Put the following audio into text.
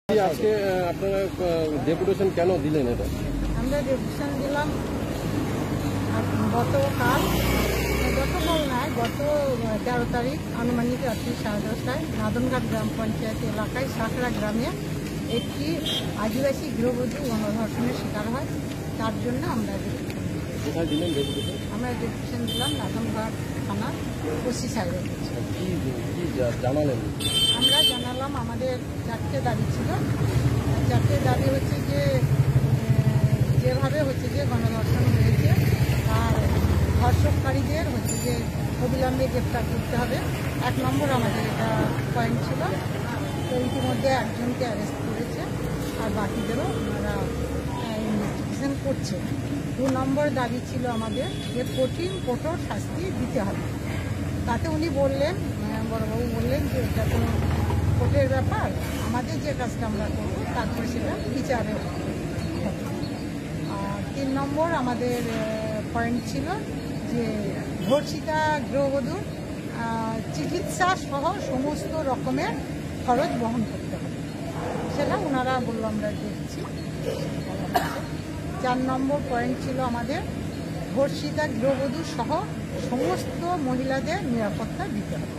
আজকে আপনারা ডেপুটেশন কেন দিলেন? এটা আমরা ডেপুটেশন দিলাম গতকাল নয়, গত 13 তারিখ আনুমানিক রাত্রি 10:30টায় নাদনঘাট গ্রাম পঞ্চায়েত এলাকায় সাঁকড়া গ্রামে একটি আদিবাসী গৃহবধূ গণধর্ষণের শিকার হয়। তার জন্য আমরা কোথায় দিলেন ডেপুটেশন? আমরা ডেপুটেশন দিলাম নাদনঘাট থানা ওসি সাহেবের কাছে। কি জানালেন? আমরা জানালাম আমাদের 4টে দাবি ছিল। 4টে দাবি হচ্ছে যে যেভাবে হচ্ছে যে গণধর্ষণ হয়েছে আর ধর্ষণকারীদের হচ্ছে যে অবিলম্বে গ্রেপ্তার করতে হবে। 1 নম্বর আমাদের এটা পয়েন্ট ছিল। তো ইতিমধ্যে একজনকে অ্যারেস্ট করেছে আর বাকিদেরও ওনারা ইনভেস্টিগেশন করছে। 2 নম্বর দাবি ছিল আমাদের যে কঠোর শাস্তি দিতে হবে। তাতে উনি বললেন, বড়বাবু বললেন যে এটা কোনো কোর্টের ব্যাপার, আমাদের যে কাজটা আমরা করবো তারপরে সেটা বিচারে হবে। আর 3 নম্বর আমাদের পয়েন্ট ছিল যে ধর্ষিতা গৃহবধূর চিকিৎসা সহ সমস্ত রকমের খরচ বহন করতে হবে। সেটা ওনারা বললো আমরা দেখছি। 4 নম্বর পয়েন্ট ছিল আমাদের ধর্ষিতা গৃহবধূ সহ সমস্ত মহিলাদের নিরাপত্তা দিতে হবে।